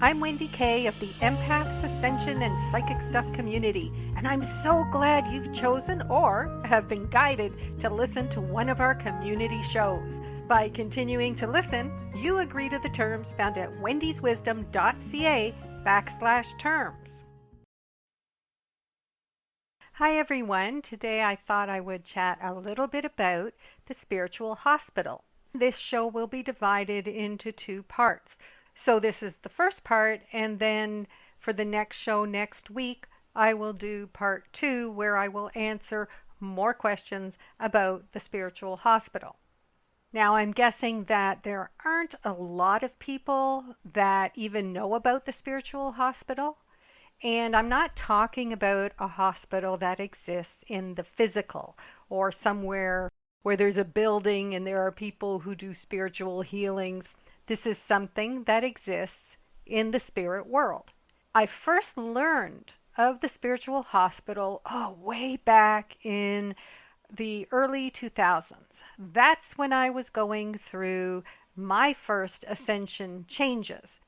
I'm Wendy Kay of the Empaths, Ascension, and Psychic Stuff community, and I'm so glad you've chosen or have been guided to listen to one of our community shows. By continuing to listen, you agree to the terms found at wendyswisdom.ca/terms. Hi everyone, today I thought I would chat a little bit about the spiritual hospital. This show will be divided into two parts. So this is the first part, and then for the next show next week, I will do part 2 where I will answer more questions about the spiritual hospital. Now I'm guessing that there aren't a lot of people that even know about the spiritual hospital. And I'm not talking about a hospital that exists in the physical or somewhere where there's a building and there are people who do spiritual healings. This is something that exists in the spirit world. I first learned of the spiritual hospital way back in the early 2000s. That's when I was going through my first Ascension changes.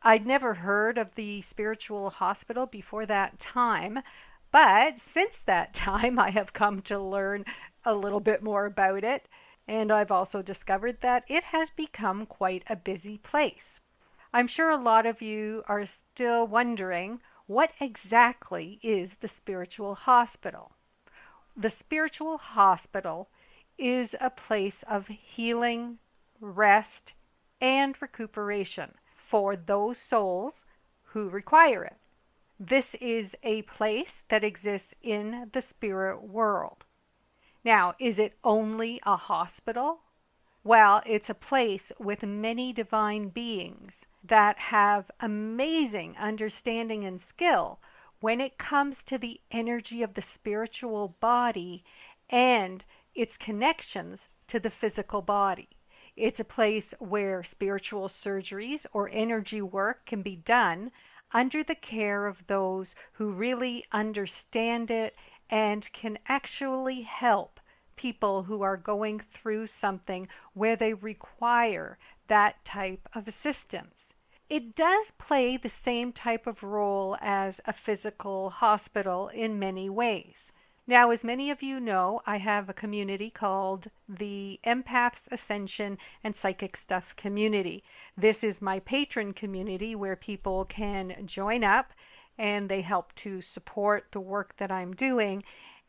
I'd never heard of the spiritual hospital before that time, but since that time I have come to learn a little bit more about it. And I've also discovered that it has become quite a busy place. I'm sure a lot of you are still wondering, what exactly is the spiritual hospital? The spiritual hospital is a place of healing, rest, and recuperation for those souls who require it. This is a place that exists in the spirit world. Now, is it only a hospital? Well, it's a place with many divine beings that have amazing understanding and skill when it comes to the energy of the spiritual body and its connections to the physical body. It's a place where spiritual surgeries or energy work can be done under the care of those who really understand it and can actually help people who are going through something where they require that type of assistance. It does play the same type of role as a physical hospital in many ways. Now, as many of you know, I have a community called the Empaths, Ascension, and Psychic Stuff community. This is my Patron community where people can join up and they help to support the work that I'm doing.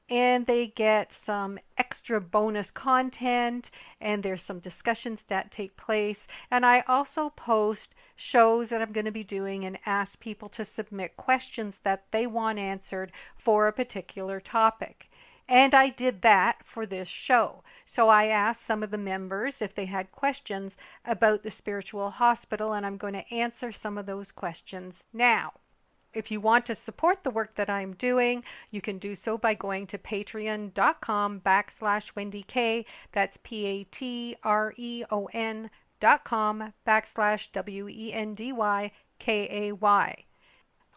And they get some extra bonus content, and there's some discussions that take place. And I also post shows that I'm going to be doing and ask people to submit questions that they want answered for a particular topic. And I did that for this show. So I asked some of the members if they had questions about the spiritual hospital, and I'm going to answer some of those questions now. If you want to support the work that I'm doing, you can do so by going to patreon.com/Wendy Kay. That's patreon.com/WendyKay.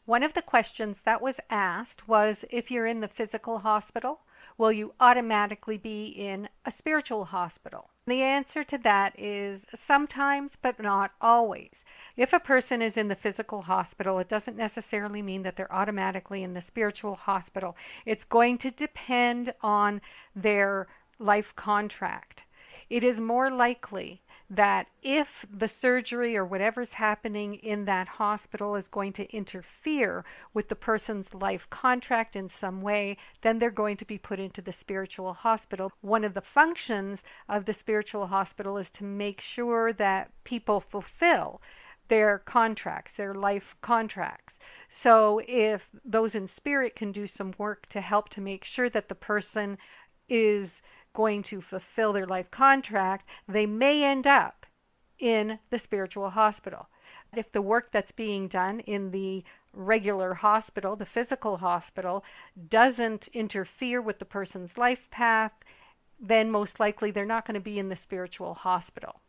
One of the questions that was asked was, if you're in the physical hospital, will you automatically be in a spiritual hospital? The answer to that is sometimes, but not always. If a person is in the physical hospital, it doesn't necessarily mean that they're automatically in the spiritual hospital. It's going to depend on their life contract. It is more likely that if the surgery or whatever's happening in that hospital is going to interfere with the person's life contract in some way, then they're going to be put into the spiritual hospital. One of the functions of the spiritual hospital is to make sure that people fulfill their contracts, their life contracts. So if those in spirit can do some work to help to make sure that the person is going to fulfill their life contract, they may end up in the spiritual hospital. If the work that's being done in the regular hospital, the physical hospital, doesn't interfere with the person's life path, then most likely they're not going to be in the spiritual hospital.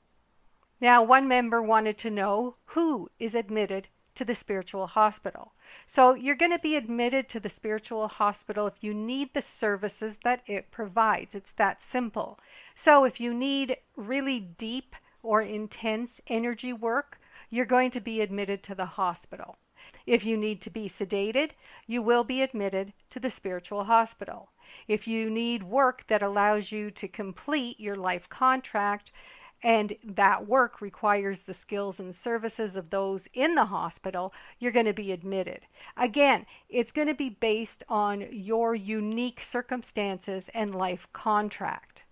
Now, one member wanted to know who is admitted to the spiritual hospital. So you're going to be admitted to the spiritual hospital if you need the services that it provides. It's that simple. So if you need really deep or intense energy work, you're going to be admitted to the hospital. If you need to be sedated, you will be admitted to the spiritual hospital. If you need work that allows you to complete your life contract, and that work requires the skills and services of those in the hospital, you're going to be admitted. Again, it's going to be based on your unique circumstances and life contract.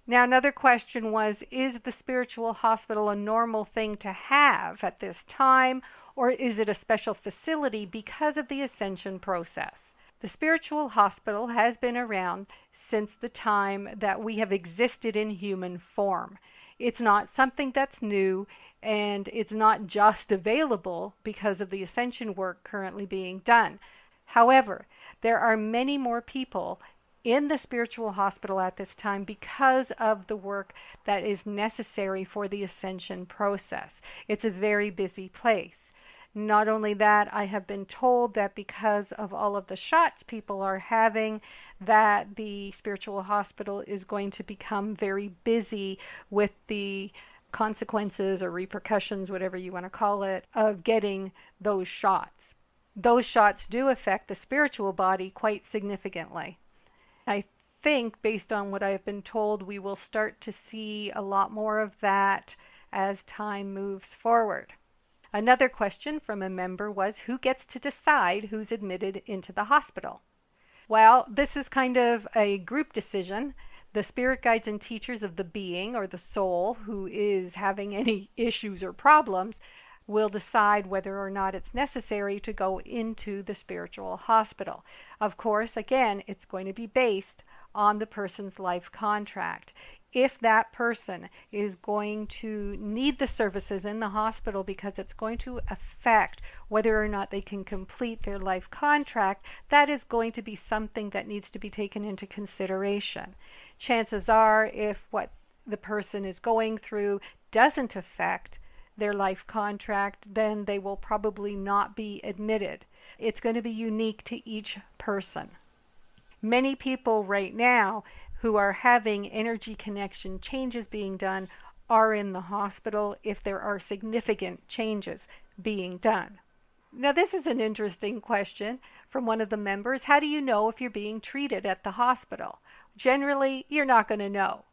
Now, another question was, is the spiritual hospital a normal thing to have at this time, or is it a special facility because of the ascension process? The spiritual hospital has been around since the time that we have existed in human form. It's not something that's new, and it's not just available because of the ascension work currently being done. However, there are many more people in the spiritual hospital at this time because of the work that is necessary for the ascension process. It's a very busy place. Not only that, I have been told that because of all of the shots people are having, that the spiritual hospital is going to become very busy with the consequences or repercussions, whatever you want to call it, of getting those shots. Those shots do affect the spiritual body quite significantly. I think, based on what I've been told, we will start to see a lot more of that as time moves forward. Another question from a member was, who gets to decide who's admitted into the hospital? Well, this is kind of a group decision. The spirit guides and teachers of the being or the soul who is having any issues or problems will decide whether or not it's necessary to go into the spiritual hospital. Of course, again, it's going to be based on the person's life contract. If that person is going to need the services in the hospital because it's going to affect whether or not they can complete their life contract, that is going to be something that needs to be taken into consideration. Chances are, if what the person is going through doesn't affect their life contract, then they will probably not be admitted. It's going to be unique to each person. Many people right now who are having energy connection changes being done are in the hospital if there are significant changes being done. Now, this is an interesting question from one of the members. How do you know if you're being treated at the hospital? Generally, you're not going to know.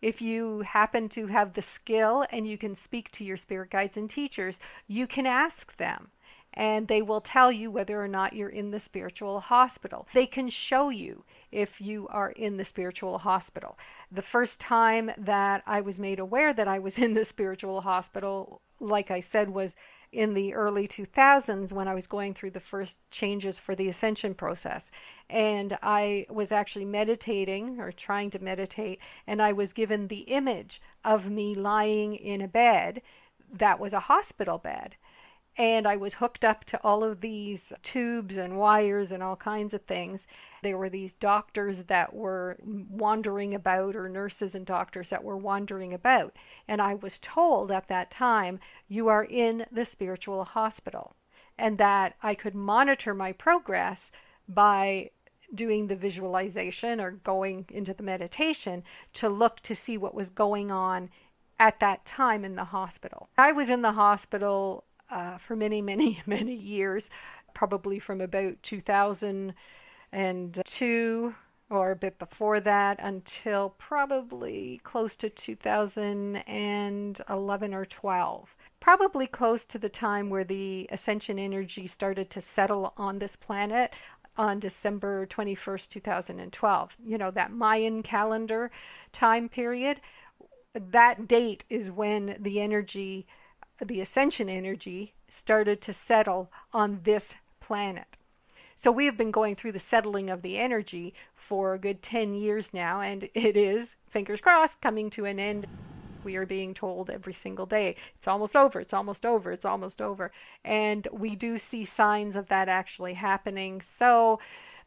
If you happen to have the skill and you can speak to your spirit guides and teachers, you can ask them, and they will tell you whether or not you're in the spiritual hospital. They can show you if you are in the spiritual hospital. The first time that I was made aware that I was in the spiritual hospital, like I said, was in the early 2000s when I was going through the first changes for the ascension process. And I was actually meditating or trying to meditate, and I was given the image of me lying in a bed that was a hospital bed. And I was hooked up to all of these tubes and wires and all kinds of things. There were these doctors that were wandering about, or nurses and doctors that were wandering about. And I was told at that time, you are in the spiritual hospital. And that I could monitor my progress by doing the visualization or going into the meditation to look to see what was going on at that time in the hospital. I was in the hospital for many, many, many years, probably from about 2002 or a bit before that until probably close to 2011 or 12. Probably close to the time where the ascension energy started to settle on this planet on December 21st, 2012. You know, that Mayan calendar time period. That date is when the energy, the ascension energy, started to settle on this planet. So we have been going through the settling of the energy for a good 10 years now, and it is, fingers crossed, coming to an end. We are being told every single day, it's almost over, it's almost over, it's almost over. And we do see signs of that actually happening, so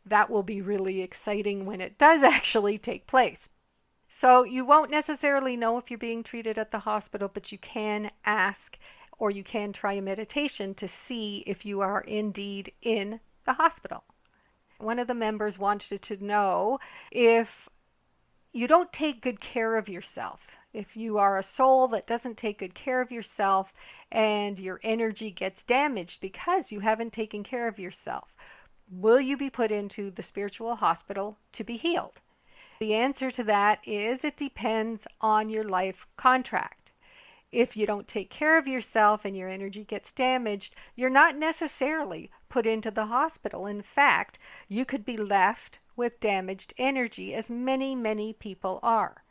that will be really exciting when it does actually take place. So you won't necessarily know if you're being treated at the hospital, but you can ask, or you can try a meditation to see if you are indeed in the hospital. One of the members wanted to know, if you don't take good care of yourself, If you are a soul that doesn't take good care of yourself and your energy gets damaged because you haven't taken care of yourself, will you be put into the spiritual hospital to be healed? The answer to that is it depends on your life contract. If you don't take care of yourself and your energy gets damaged, you're not necessarily put into the hospital. In fact, you could be left with damaged energy, as many, many people are.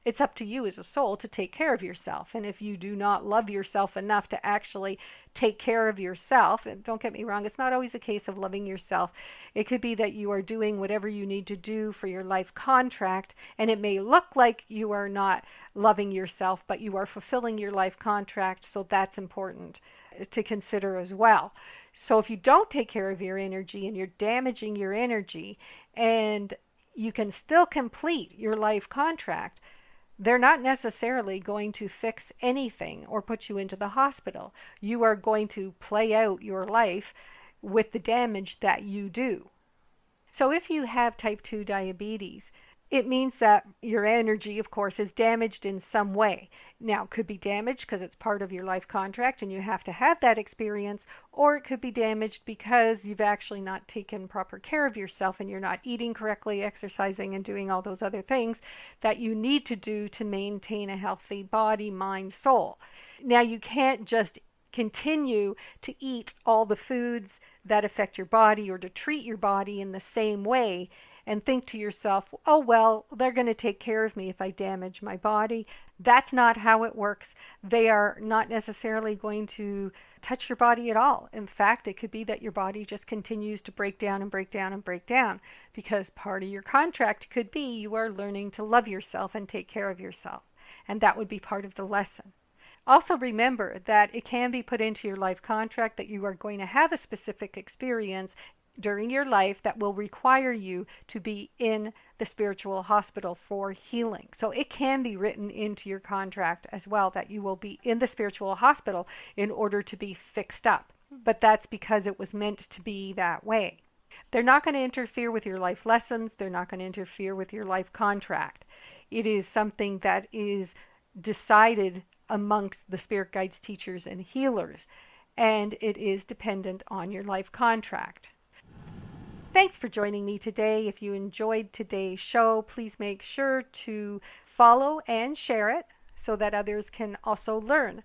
It's up to you as a soul to take care of yourself. And if you do not love yourself enough to actually take care of yourself, and don't get me wrong, it's not always a case of loving yourself. It could be that you are doing whatever you need to do for your life contract, and it may look like you are not loving yourself, but you are fulfilling your life contract, so that's important to consider as well. So if you don't take care of your energy and you're damaging your energy, and you can still complete your life contract, they're not necessarily going to fix anything or put you into the hospital. You are going to play out your life with the damage that you do. So if you have type 2 diabetes, it means that your energy, of course, is damaged in some way. Now, it could be damaged because it's part of your life contract and you have to have that experience, or it could be damaged because you've actually not taken proper care of yourself and you're not eating correctly, exercising, and doing all those other things that you need to do to maintain a healthy body, mind, soul. Now, you can't just continue to eat all the foods that affect your body or to treat your body in the same way and think to yourself, oh, well, they're going to take care of me if I damage my body. That's not how it works. They are not necessarily going to touch your body at all. In fact, it could be that your body just continues to break down and break down and break down, because part of your contract could be you are learning to love yourself and take care of yourself. And that would be part of the lesson. Also remember that it can be put into your life contract that you are going to have a specific experience during your life that will require you to be in the spiritual hospital for healing. So it can be written into your contract as well that you will be in the spiritual hospital in order to be fixed up. But that's because it was meant to be that way. They're not going to interfere with your life lessons. They're not going to interfere with your life contract. It is something that is decided amongst the spirit guides, teachers, and healers, and it is dependent on your life contract. Thanks for joining me today. If you enjoyed today's show, please make sure to follow and share it so that others can also learn.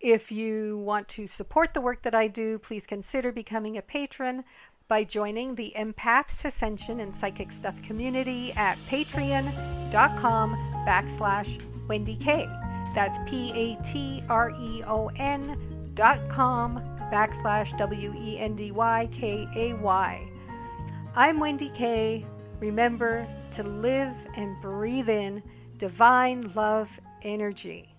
If you want to support the work that I do, please consider becoming a patron by joining the Empaths, Ascension, and Psychic Stuff community at patreon.com/Wendy Kay. That's patreon.com/WendyKay. I'm Wendy Kay. Remember to live and breathe in divine love energy.